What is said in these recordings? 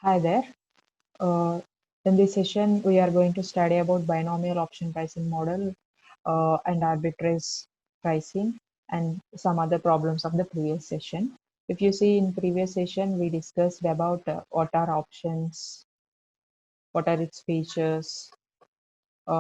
Hi there. Uh, in this session, we are going to study about binomial option pricing model and arbitrage pricing and some other problems of the previous session. If you see in previous session, we discussed about what are options, what are its features,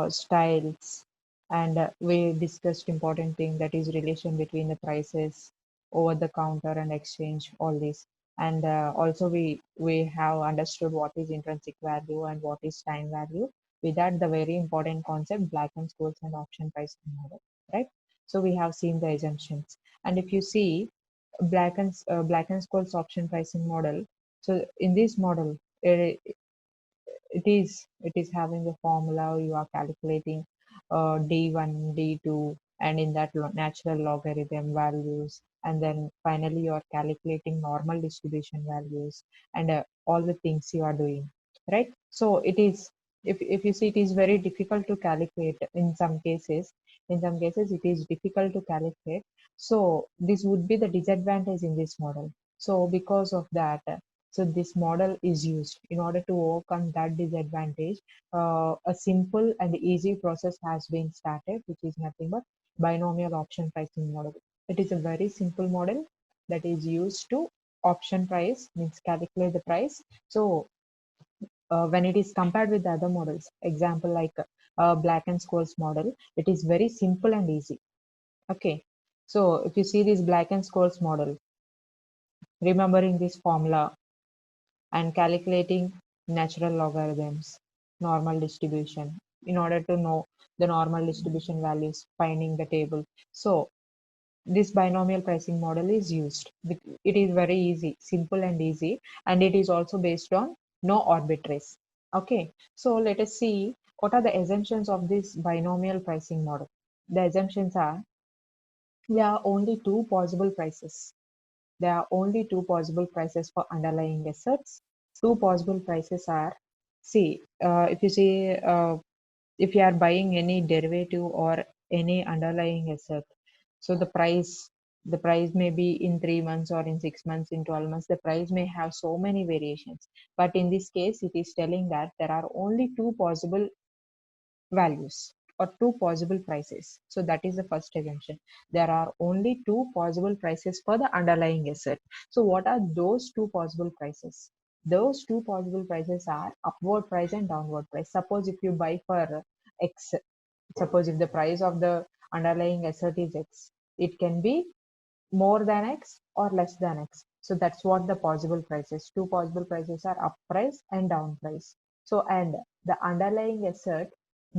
styles, and we discussed important thing that is relation between the prices over the counter and exchange, all this. And also we have understood what is intrinsic value and what is time value. With that, the very important concept, Black and Scholes and option pricing model, right? So we have seen the assumptions. And if you see Black and Scholes option pricing model, so in this model, it is having a formula. You are calculating d1 d2 and in that natural logarithm values, and then finally you are calculating normal distribution values and all the things you are doing, right? So it is, if you see, it is very difficult to calculate in some cases. In some cases it is difficult to calculate, so this would be the disadvantage in this model. So because of that, so this model is used in order to overcome that disadvantage. A simple and easy process has been started, which is nothing but binomial option pricing model. It is a very simple model that is used to option price, means calculate the price. So when it is compared with the other models, example like Black and Scholes model, it is very simple and easy. Okay, so if you see this Black and Scholes model, remembering this formula and calculating natural logarithms, normal distribution, in order to know the normal distribution values, finding the table. So this binomial pricing model is used. It is very easy, simple and easy, and it is also based on no arbitrage. Okay, so let us see what are the assumptions of this binomial pricing model. The assumptions are there are only two possible prices. There are only two possible prices for underlying assets. Two possible prices are, see, if you see, if you are buying any derivative or any underlying asset, so the price may be in 3 months or in 6 months, in 12 months, the price may have so many variations. But in this case, it is telling that there are only two possible values or two possible prices. So that is the first assumption. There are only two possible prices for the underlying asset. So what are those two possible prices? Those two possible prices are upward price and downward price. Suppose if you buy for X, suppose if the price of the underlying asset is X, it can be more than X or less than X. So that's what the possible prices. Two possible prices are up price and down price. So, and the underlying asset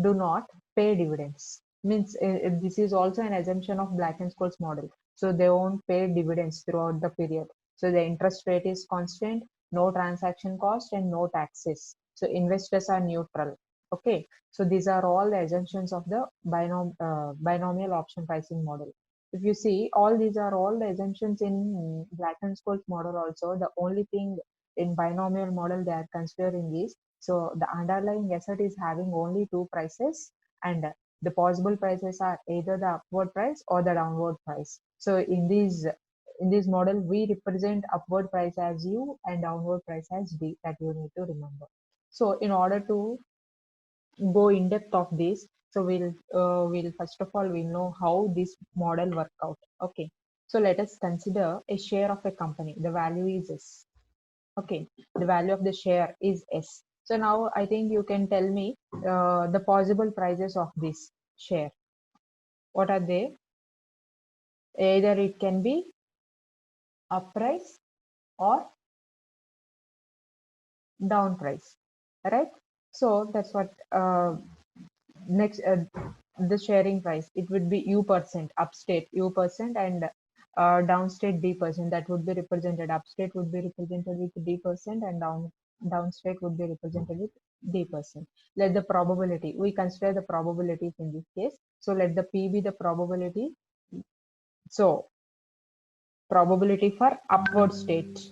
do not pay dividends. Means this is also an assumption of Black and Scholes model. So they won't pay dividends throughout the period. So the interest rate is constant, no transaction cost and no taxes. So investors are neutral. Okay. So these are all the assumptions of the binomial option pricing model. If you see, all these are all the assumptions in Black and Scholes model also. The only thing in binomial model they are considering is, so the underlying asset is having only two prices, and the possible prices are either the upward price or the downward price. So in this model, we represent upward price as U and downward price as D, that you need to remember. So in order to go in depth of this, so we'll first of all we'll know how this model work out. Okay, so let us consider a share of a company. The value is S. Okay, the value of the share is S. So now I think you can tell me the possible prices of this share. What are they? Either it can be up price or down price, right? So that's what next the sharing price, it would be U% upstate U%, and downstate D%. That would be represented, upstate would be represented with D%, and downstate would be represented with D%. Let the probability, we consider the probabilities in this case. So let the P be the probability. So probability for upward state,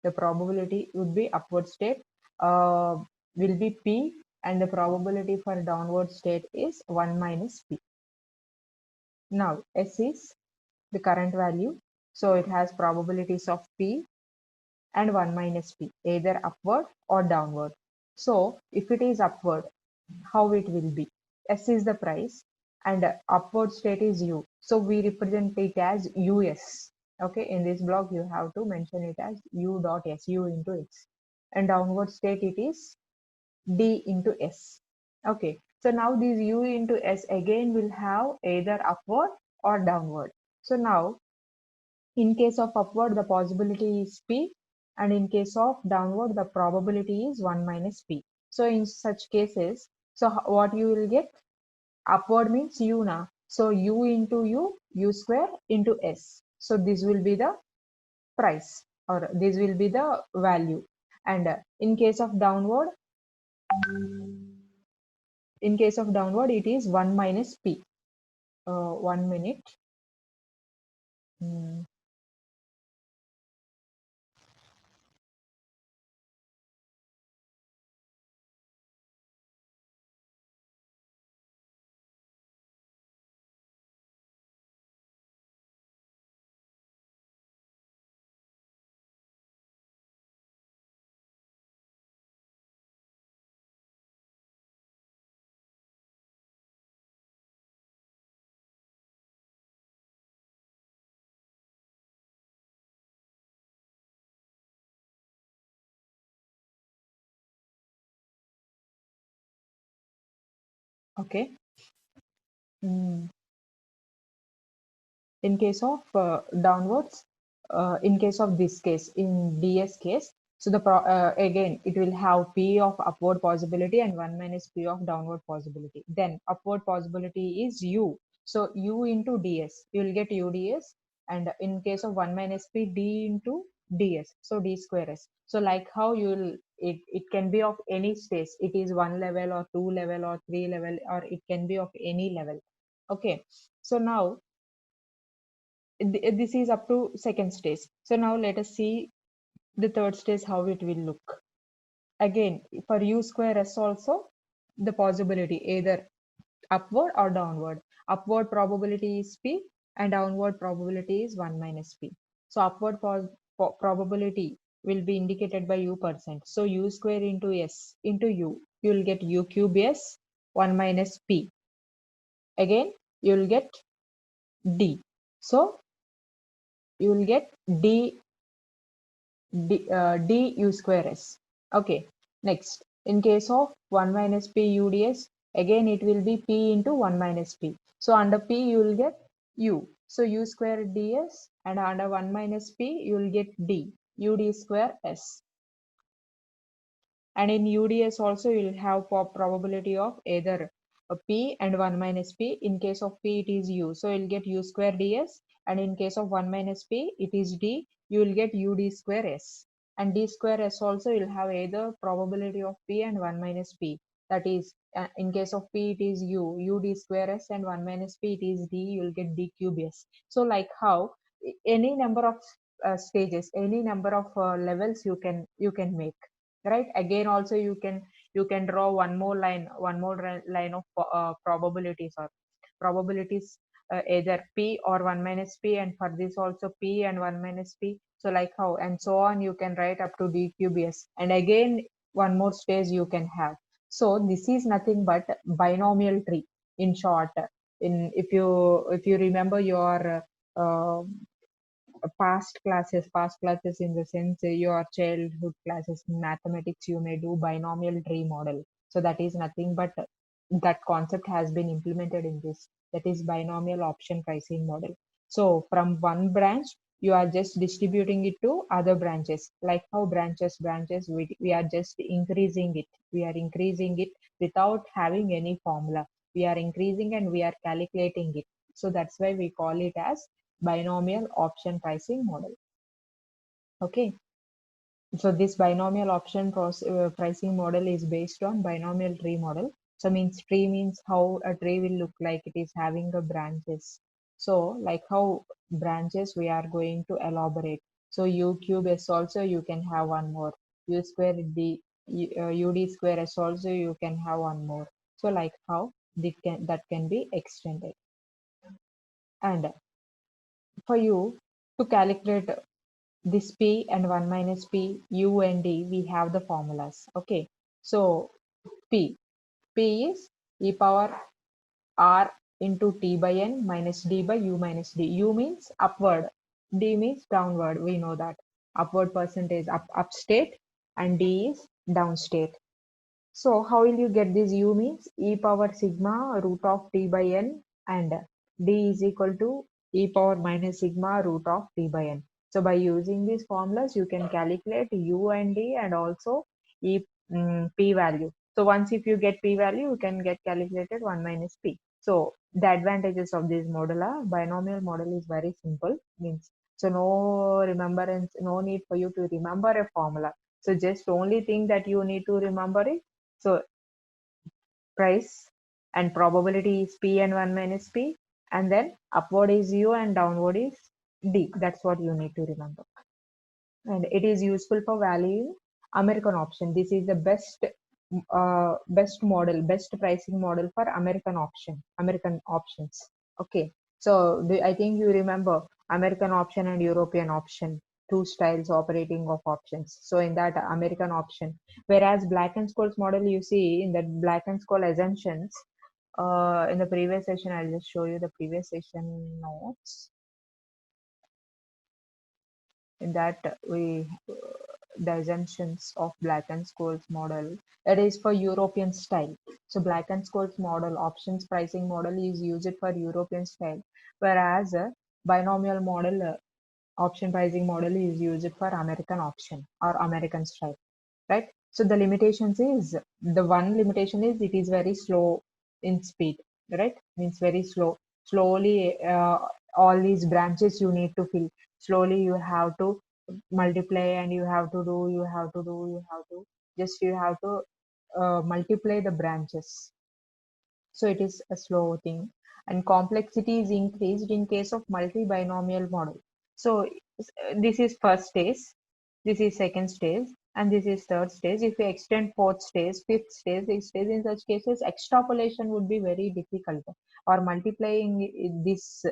the probability would be upward state will be P, and the probability for downward state is 1 minus P. Now S is the current value, so it has probabilities of P and 1 minus p, either upward or downward. So if it is upward, how it will be? S is the price and upward state is U. So we represent it as US. Okay, in this block you have to mention it as U dot S, U into X. And downward state it is D into S. Okay, so now this U into S again will have either upward or downward. So now in case of upward, the possibility is P, and in case of downward, the probability is 1 minus P. So in such cases, so what you will get? Upward means U now. So U into U, U square into S. So this will be the price, or this will be the value. And in case of downward, it is 1 minus P. 1 minute. Mm, okay. Mm. In case of downwards, in case of this case, in DS case, so again it will have P of upward possibility and 1 minus P of downward possibility. Then upward possibility is U. So U into DS, you will get UDS, and in case of 1 minus P, D into DS, so D square S. So like how you will, it can be of any stage. It is 1 level or 2 level or 3 level, or it can be of any level. Okay. So now this is up to second stage. So now let us see the third stage, how it will look. Again, for U square S also, the possibility either upward or downward. Upward probability is P and downward probability is 1 minus P. So upward probability will be indicated by U%. So U square into S into U, you will get U cube S 1 minus P. Again, you will get D. So you will get d u square s. Okay, next, in case of 1 minus p uds, again it will be p into 1 minus p. So under p you will get u. So u square ds, and under 1 minus p you will get d, ud square s. And in UDS also you will have probability of either a P and 1 minus P. In case of P, it is U. So you'll get U square ds. And in case of 1 minus P, it is D. You will get UD square S. And D square S also you'll have either probability of P and 1 minus P. That is, in case of P, it is U, UD square S, and 1 minus P, it is D. You'll get D cube S. So like how any number of stages, any number of levels you can make, right? Again also you can draw one more line of probabilities, or probabilities, either p or 1 minus p, and for this also p and 1 minus p. So like how, and so on, you can write up to d qbs, and again one more stage you can have. So this is nothing but binomial tree, in short. In if you remember your uh, past classes in the sense, your childhood classes in mathematics, you may do binomial tree model. So that is nothing but that concept has been implemented in this, that is binomial option pricing model. So from one branch you are just distributing it to other branches, like how branches, we are just increasing it, without having any formula. We are increasing and we are calculating it. So that's why we call it as binomial option pricing model. Okay, so this binomial option pricing model is based on binomial tree model. So means tree means how a tree will look like, it is having a branches. So like how branches we are going to elaborate. So u cube s also you can have one more, u square ud square s also you can have one more. So like how that can be extended. And for you to calculate this P and 1 minus P, U and D, we have the formulas. Okay. So P is e power R into T by N minus D by U minus D. U means upward, D means downward. We know that upward percentage upstate and D is downstate. So how will you get this? U means e power sigma root of T by N, and D is equal to e power minus sigma root of T by N. So by using these formulas, you can calculate U and D and also e P value. So once if you get P value, you can get calculated 1 minus P. So the advantages of this model are binomial model is very simple, means so no remembrance, no need for you to remember a formula. So just only thing that you need to remember is, so price and probability is P and 1 minus P, and then upward is U and downward is D. That's what you need to remember. And it is useful for valuing American option. This is the best model, best pricing model for American options. Okay, so I think you remember American option and European option, two styles operating of options. So in that American option, whereas Black and Scholes model, you see in that Black and Scholes assumptions. In the previous session, I'll just show you the previous session notes. In that we the assumptions of Black and Scholes model, it is for European style. So Black and Scholes model options pricing model is used for European style, whereas binomial model option pricing model is used for American option or American style, right? So the limitations is, the one limitation is it is very slow in speed, right? Means very slow. Slowly, all these branches you need to fill. Slowly, you have to multiply and you have to multiply the branches. So it is a slow thing, and complexity is increased in case of multi-binomial model. So this is first stage, this is second stage, and this is third stage. If we extend fourth stage, fifth stage, sixth stage, in such cases, extrapolation would be very difficult, or multiplying this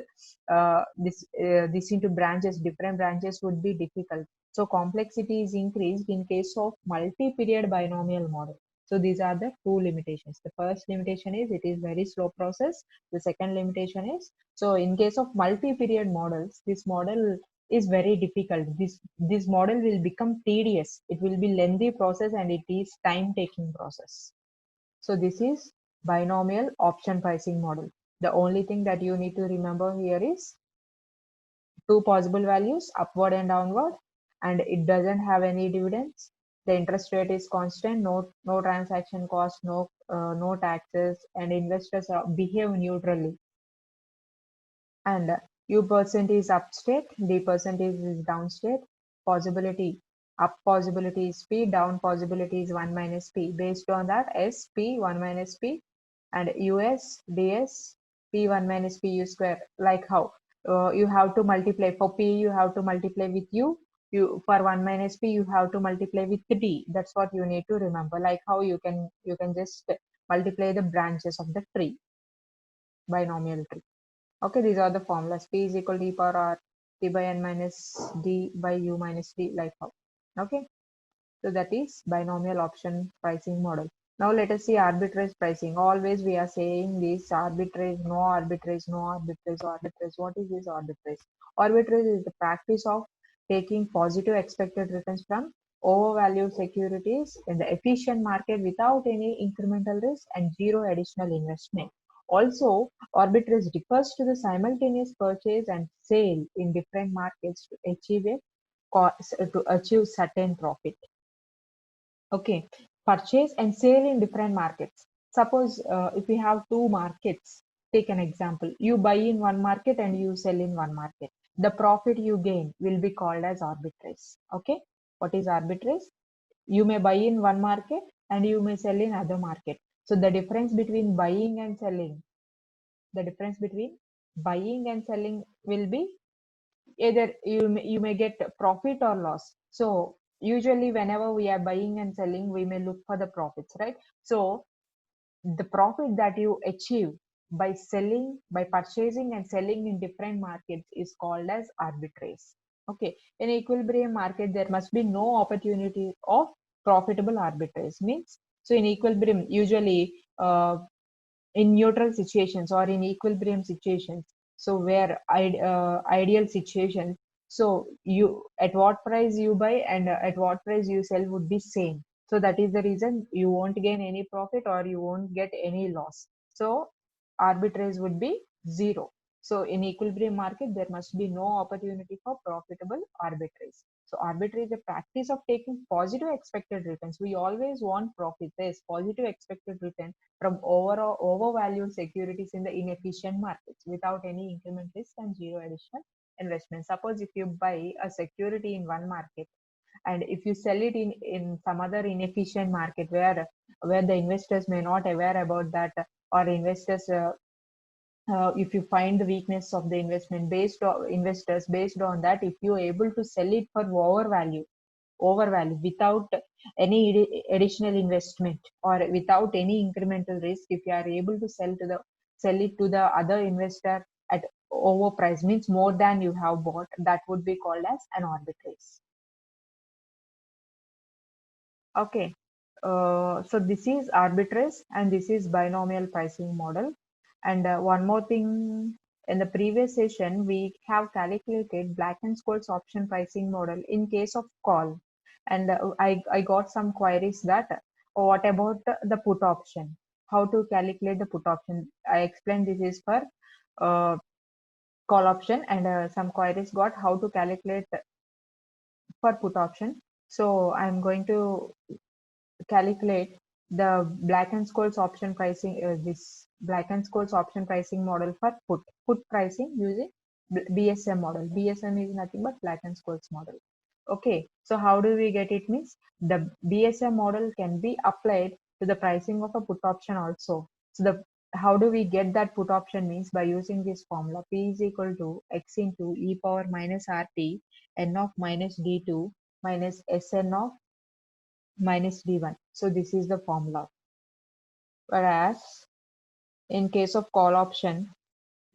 into branches, different branches would be difficult. So complexity is increased in case of multi-period binomial model. So these are the two limitations. The first limitation is it is very slow process. The second limitation is, so in case of multi-period models, this model is very difficult. This model will become tedious. It will be lengthy process and it is time taking process. So this is binomial option pricing model. The only thing that you need to remember here is two possible values, upward and downward, and it doesn't have any dividends. The interest rate is constant, no transaction cost, no taxes, and investors behave neutrally. And U% is upstate, D% is downstate. Possibility up possibility is P, down possibility is 1 minus P. Based on that, SP 1 minus P, and US DS P1 minus PU square. Like how you have to multiply for P, you have to multiply with U. You for 1 minus P, you have to multiply with D. That's what you need to remember. Like how you can just multiply the branches of the tree, binomial tree. Okay, these are the formulas. P is equal to e power R T by N minus D by U minus D, like how. Okay, so that is binomial option pricing model. Now let us see arbitrage pricing. Always we are saying this arbitrage, no arbitrage, no arbitrage, arbitrage. What is this arbitrage? Arbitrage is the practice of taking positive expected returns from overvalued securities in the efficient market without any incremental risk and zero additional investment. Also, arbitrage refers to the simultaneous purchase and sale in different markets to achieve certain profit. Okay, purchase and sale in different markets. Suppose if we have two markets, take an example. You buy in one market and you sell in one market. The profit you gain will be called as arbitrage. Okay, what is arbitrage? You may buy in one market and you may sell in other market. So the difference between buying and selling, the difference between buying and selling will be either you may get profit or loss. So usually whenever we are buying and selling, we may look for the profits, right? So the profit that you achieve by purchasing and selling in different markets is called as arbitrage. Okay, in equilibrium market, there must be no opportunity of profitable arbitrage. Means, so in equilibrium, usually in neutral situations or in equilibrium situations, so where ideal situations, so you at what price you buy and at what price you sell would be same. So that is the reason you won't gain any profit or you won't get any loss. So arbitrage would be zero. So in equilibrium market, there must be no opportunity for profitable arbitrage. So arbitrage is a practice of taking positive expected returns. We always want profit. There is positive expected return from overvalued securities in the inefficient markets without any increment risk and zero additional investment. Suppose if you buy a security in one market and if you sell it in some other inefficient market where the investors may not aware about that, or investors if you find the weakness of the investment based on investors, based on that, if you are able to sell it for overvalue without any additional investment or without any incremental risk, if you are able to sell it to the other investor at overprice, means more than you have bought, that would be called as an arbitrage. Okay, so this is arbitrage and this is binomial pricing model. And one more thing, in the previous session, we have calculated Black and Scholes option pricing model in case of call. And I got some queries that what about the put option? How to calculate the put option? I explained this is for uh, call option, and some queries got how to calculate for put option. So I'm going to calculate the Black and Scholes option pricing, this Black and Scholes option pricing model for put pricing using BSM model. BSM is nothing but Black and Scholes model. Okay, so how do we get it? Means the BSM model can be applied to the pricing of a put option also. So the how do we get that put option? Means by using this formula: P is equal to x into e power minus RT n of minus D2 minus Sn of minus d1. So this is the formula. Whereas in case of call option,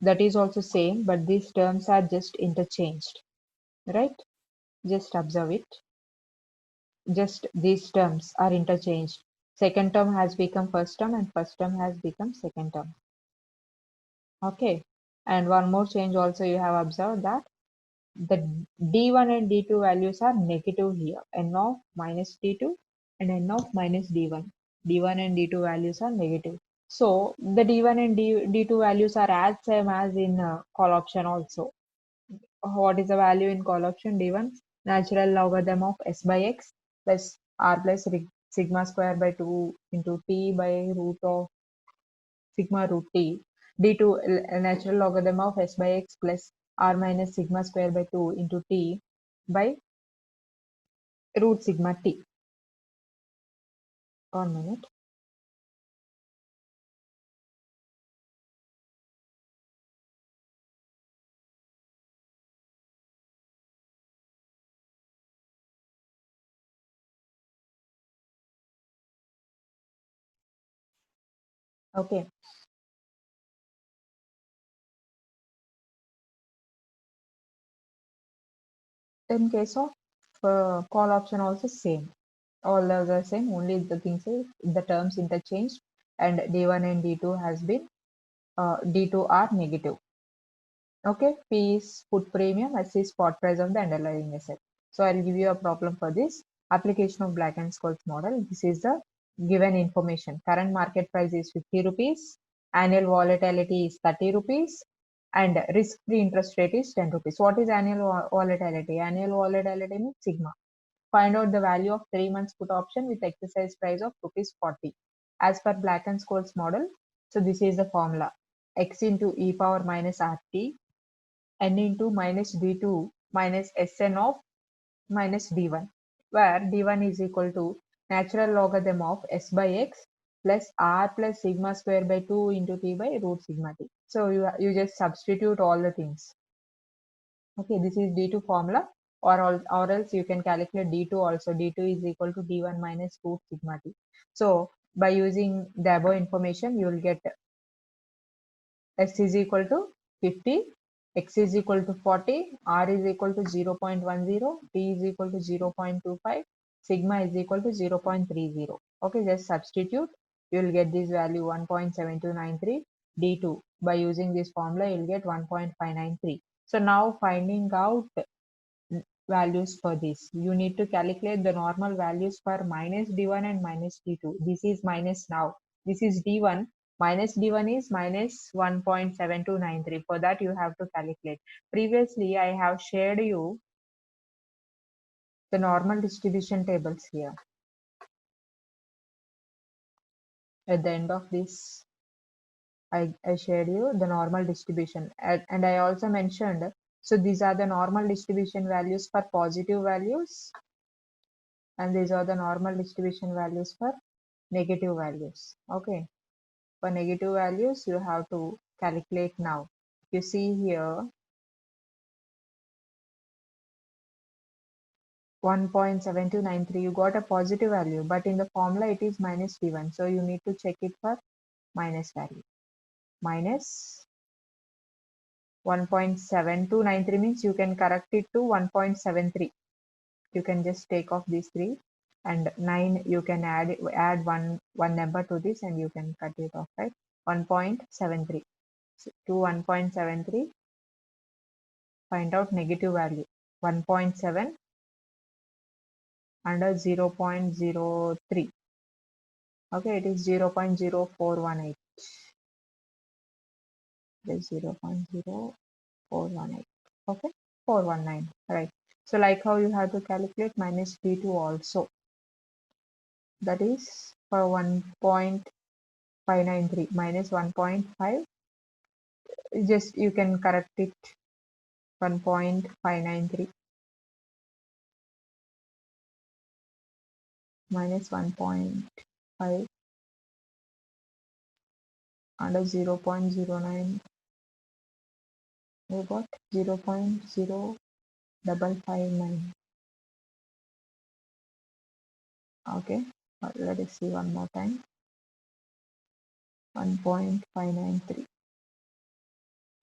that is also same, but these terms are just interchanged, right? Just observe it. Just these terms are interchanged. Second term has become first term and first term has become second term. Okay. And one more change also you have observed that the d1 and d2 values are negative here. N of minus d2 and n of minus d1. d1 and d2 values are negative. So the d1 and d2 values are as same as in call option also. What is the value in call option? D1 natural logarithm of s by x plus r plus sigma square by 2 into t by root of sigma root t. D2 natural logarithm of s by x plus r minus sigma square by 2 into t by root sigma t. 1 minute. Okay. In case of call option also same. All are the same, only the things is the terms interchanged and D1 and D2 has been D2 are negative. Okay, P is put premium, S is spot price of the underlying asset. So I'll give you a problem for this application of Black and Scholes model. This is the given information. Current market price is 50 rupees, annual volatility is 30 rupees, and risk-free interest rate is 10 rupees. What is annual volatility? Annual volatility means sigma. Find out the value of 3 months put option with exercise price of rupees 40. As per Black and Scholes model, so this is the formula: x into e power minus rt n into minus d2 minus Sn of minus d1, where d1 is equal to natural logarithm of s by x plus r plus sigma square by 2 into t by root sigma t. So you just substitute all the things. Okay, this is d2 formula, or else you can calculate d2 also. d2 is equal to d1 minus root sigma t. So by using the above information, you will get s is equal to 50 X is equal to 40, R is equal to 0.10, D is equal to 0.25, sigma is equal to 0.30. Okay, just substitute. You will get this value 1.7293 D2. By using this formula, you will get 1.593. So now finding out values for this, you need to calculate the normal values for minus D1 and minus D2. This is minus now. This is D1. Minus D1 is minus 1.7293. For that, you have to calculate. Previously, I have shared you the normal distribution tables here. At the end of this, I shared you the normal distribution. And I also mentioned, so these are the normal distribution values for positive values, and these are the normal distribution values for negative values. Okay, for negative values, you have to calculate now. You see here 1.7293, you got a positive value, but in the formula it is minus D1. So you need to check it for minus value. Minus 1.7293 means you can correct it to 1.73. You can just take off these three, and 9 you can add one number to this, and you can cut it off, right? 1.73. So to 1.73, find out negative value. 1.7 under 0.03. Okay, it is 0.0418. It is 0.0418. Okay, 419. Right. So like how you have to calculate minus D2 also. That is for 1.593 minus 1.5. Just you can correct it 1.593 minus 1.5 under 0.09. We got 0.0559. Okay, let us see one more time. 1.593.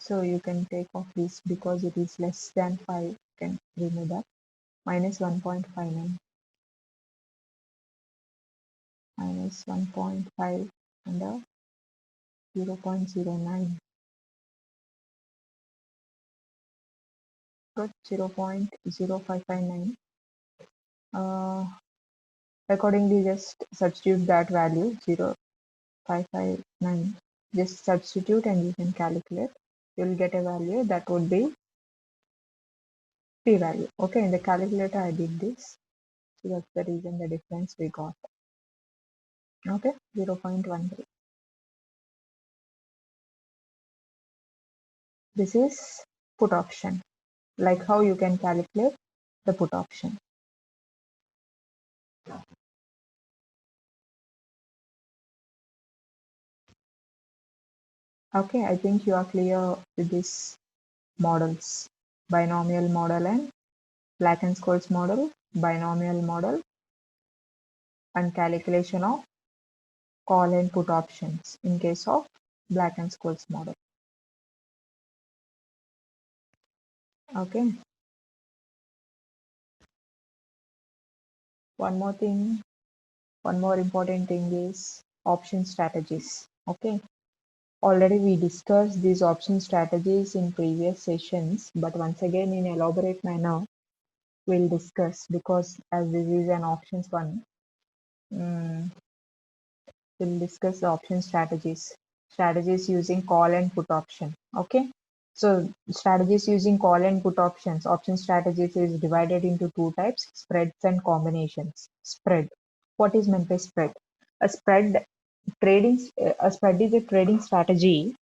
So you can take off this because it is less than 5. You can remove that. Minus 1.59 minus 1.5 under 0.09. Got 0.0559. Accordingly, just substitute that value 0.559. Just substitute and you can calculate. You'll get a value that would be p-value. Okay, in the calculator I did this. So that's the reason the difference we got. Okay, 0.13. This is put option. Like how you can calculate the put option. Okay, I think you are clear with these models. Binomial model and Black and Scholes model, binomial model, and calculation of call and put options in case of Black and Scholes model. Okay. One more thing, one more important thing is option strategies. Okay. Already we discussed these option strategies in previous sessions, but once again in elaborate manner we'll discuss, because as this is an options one, we'll discuss the option strategies using call and put option. Okay, so strategies using call and put options, option strategies is divided into two types: spreads and combinations. Spread, what is meant by spread? A spread a spread is a trading strategy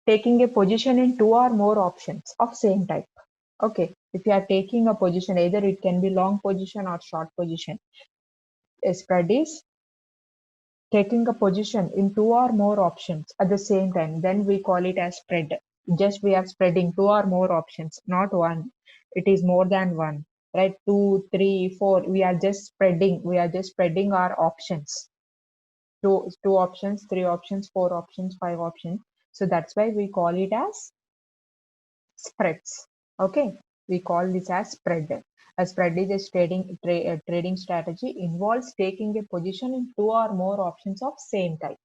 taking a position in two or more options of same type. Okay, if you are taking a position, either it can be long position or short position. A spread is taking a position in two or more options at the same time, then we call it as spread. Just we are spreading two or more options, not one. It is more than one, right? Two, three, four. We are just spreading. We are just spreading our options. Two options, 3 options, 4 options, 5 options. So that's why we call it as spreads. Okay, we call this as spread. A spread is a trading strategy involves taking a position in two or more options of same type.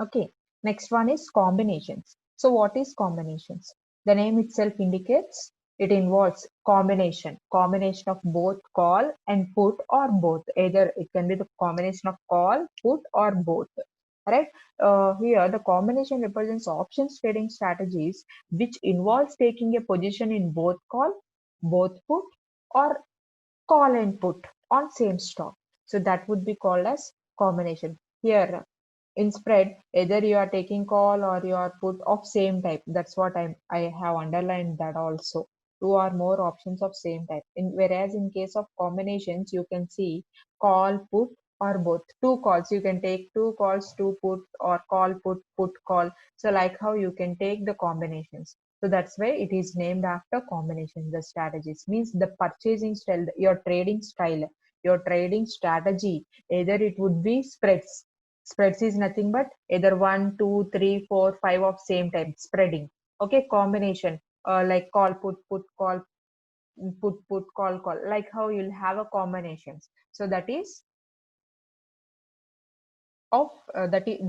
Okay, next one is combinations. So what is combinations? The name itself indicates it involves combination of both call and put or both. Either it can be the combination of call, put or both. Right? Here the combination represents options trading strategies which involves taking a position in both call, both put or call and put on same stock. So that would be called as combination. Here in spread, either you are taking call or you are put of same type. That's what I have underlined that also. Two or more options of same type. Whereas in case of combinations, you can see call, put or both. Two calls. You can take two calls, two put or call, put, call. So like how you can take the combinations. So that's why it is named after combination. The strategies means the purchasing style, your trading strategy. Either it would be spreads. Spreads is nothing but either one, two, three, four, five of same type spreading. Okay, combination like call, put, call, put, call. Like how you'll have a combinations. So that is of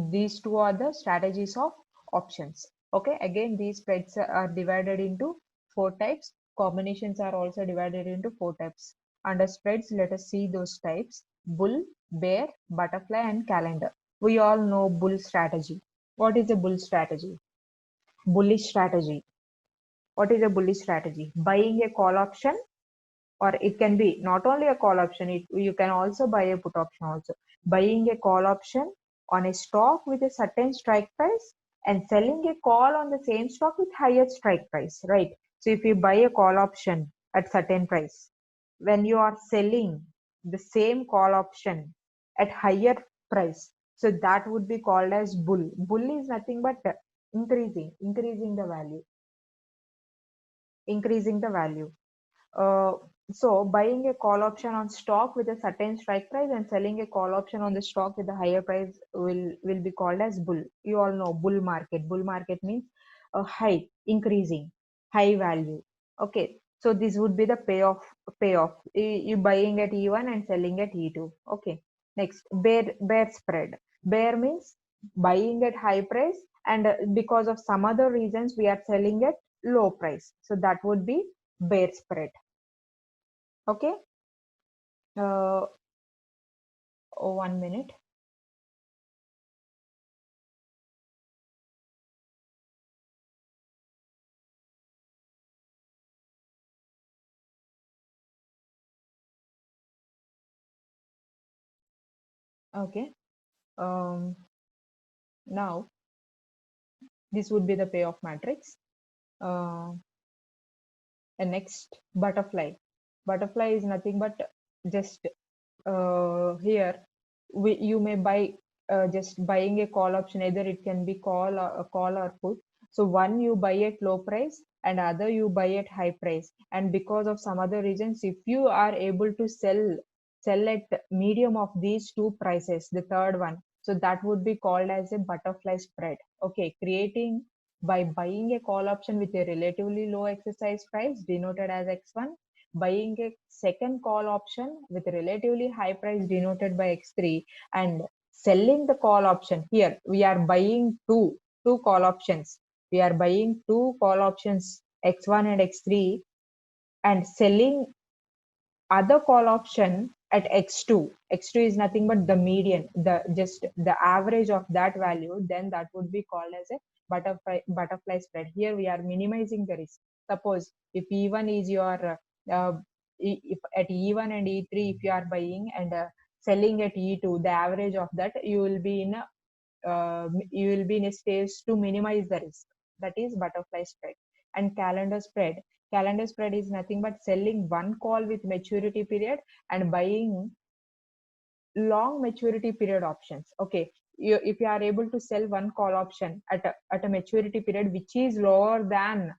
these two are the strategies of options. Okay, again these spreads are divided into four types. Combinations are also divided into four types. Under spreads, let us see those types: bull, bear, butterfly and calendar. We all know bull strategy. What is a bull strategy? Bullish strategy. What is a bullish strategy? Buying a call option, or it can be not only a call option, you can also buy a put option also. Buying a call option on a stock with a certain strike price and selling a call on the same stock with higher strike price, right? So if you buy a call option at certain price, when you are selling the same call option at higher price, so that would be called as bull. Bull is nothing but increasing the value, increasing the value. uh, so buying a call option on stock with a certain strike price and selling a call option on the stock with a higher price will be called as bull. You all know bull market. Bull market means a high, increasing, high value. Okay, so this would be the payoff. You buying at E1 and selling at E2. Okay, next bear spread. Bear means buying at high price and because of some other reasons we are selling at low price. So that would be bear spread. Okay. Uh, oh, 1 minute. Okay. Um, Now this would be the payoff matrix. Uh, and next, butterfly. Butterfly is nothing but just here you may buy just buying a call option. Either it can be call or put. So one you buy at low price and other you buy at high price, and because of some other reasons, if you are able to sell at medium of these two prices, the third one, so that would be called as a butterfly spread. Okay, creating by buying a call option with a relatively low exercise price denoted as x1, buying a second call option with a relatively high price denoted by x3, and selling the call option. Here we are buying two call options. We are buying two call options x1 and x3 and selling other call option at x2. X2 is nothing but the median, the just the average of that value. Then that would be called as a butterfly spread. Here we are minimizing the risk. Suppose if E1 is your if at E1 and E3 if you are buying and selling at E2, the average of that you will be in a stage to minimize the risk. That is butterfly spread. And calendar spread is nothing but selling one call with maturity period and buying long maturity period options. Okay, if you are able to sell one call option at a maturity period which is lower than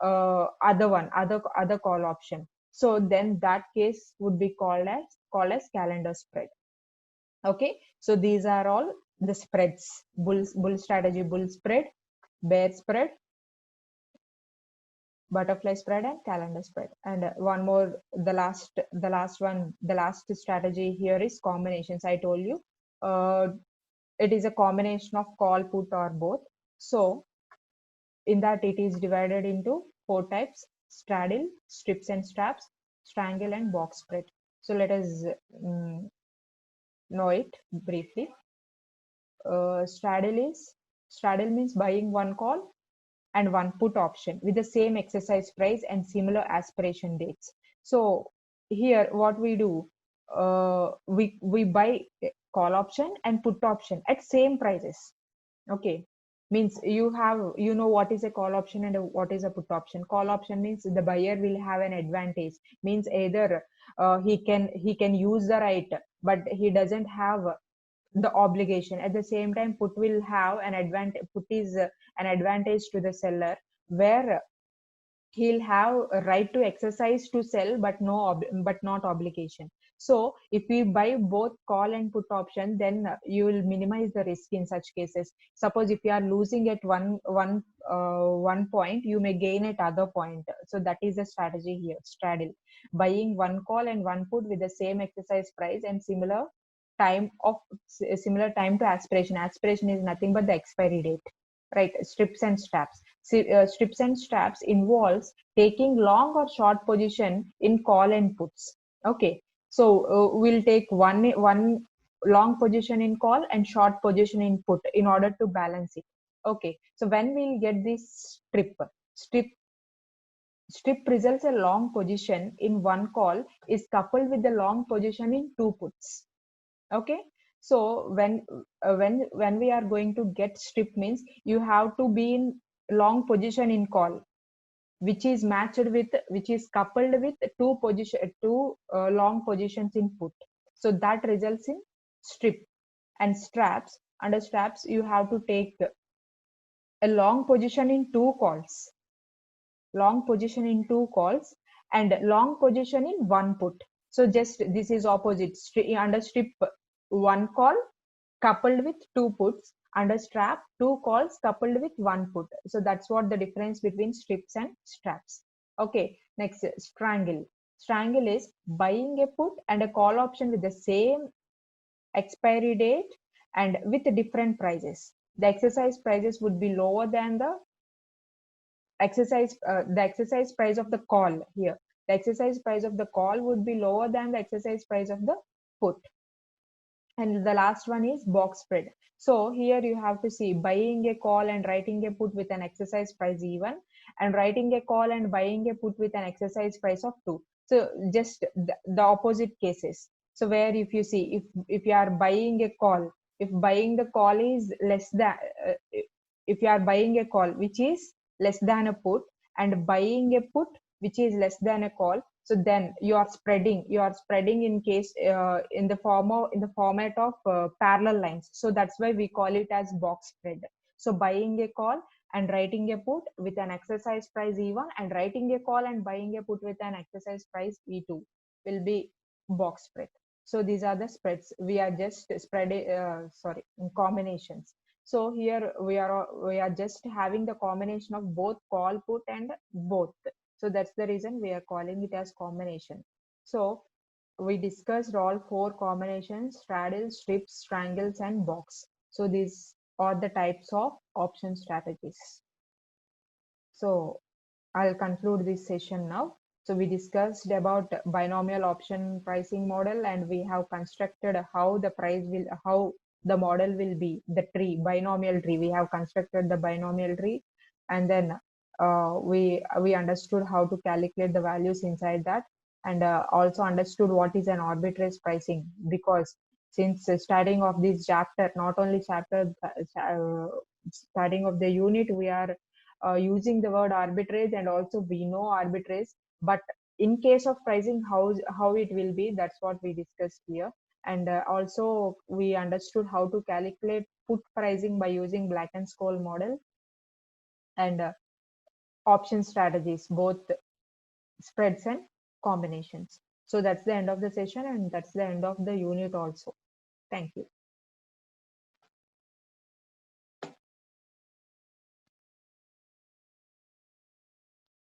other call option, so then that case would be called as calendar spread. Okay, so these are all the spreads: bull strategy, bull spread, bear spread, butterfly spread and calendar spread. And one more, the last strategy here is combinations. I told you it is a combination of call, put, or both. So in that it is divided into four types: straddle, strips and straps, strangle, and box spread. So let us know it briefly. Straddle means buying one call and one put option with the same exercise price and similar aspiration dates. So here what we do, we buy call option and put option at same prices. Okay, means you know what is a call option and what is a put option. Call option means the buyer will have an advantage, means either he can use the right, but he doesn't have the obligation. At the same time, put will have an advantage. Put is an advantage to the seller, where he'll have a right to exercise to sell, but but not obligation. So if we buy both call and put option, then you will minimize the risk in such cases. Suppose if you are losing at one point, you may gain at other point. So that is the strategy here. Straddle, buying one call and one put with the same exercise price and similar time to aspiration. Aspiration is nothing but the expiry date, right? Strips and straps. Strips and straps involves taking long or short position in call and puts. Okay, so we'll take one long position in call and short position in put in order to balance it. Okay, so when we'll get this strip strip results, a long position in one call is coupled with the long position in two puts. Okay, so when we are going to get strip, means you have to be in long position in call, which is coupled with two long positions in put. So that results in strip. And straps, under straps you have to take a long position in two calls and long position in one put. So just this is opposite. Under strip, one call coupled with two puts. Under strap, two calls coupled with one put. So that's what the difference between strips and straps. Okay, next, strangle. Strangle is buying a put and a call option with the same expiry date and with different prices. The exercise prices would be lower than the exercise price of the call here. The exercise price of the call would be lower than the exercise price of the put. And the last one is box spread. So here you have to see buying a call and writing a put with an exercise price even, and writing a call and buying a put with an exercise price of 2. So just the opposite cases. So where if you see, if you are buying a call, if buying the call is less than if you are buying a call which is less than a put, and buying a put which is less than a call, so then you are spreading in case in the format of parallel lines. So that's why we call it as box spread. So buying a call and writing a put with an exercise price E1, and writing a call and buying a put with an exercise price E2 will be box spread. So these are the spreads. We are just spreading combinations. So here we are just having the combination of both call, put, and both. So that's the reason we are calling it as combination. So we discussed all four combinations: straddle, strips, strangles, and box. So these are the types of option strategies. So I'll conclude this session now. So we discussed about binomial option pricing model, and we have constructed how the model will be, the tree, binomial tree. We have constructed the binomial tree, and then we understood how to calculate the values inside that, and also understood what is an arbitrage pricing, because since starting of this chapter, not only starting of the unit, we are using the word arbitrage, and also we know arbitrage, but in case of pricing, how it will be, that's what we discussed here. And also we understood how to calculate put pricing by using Black and Scholes model, and option strategies, both spreads and combinations. So that's the end of the session, and that's the end of the unit also. Thank you.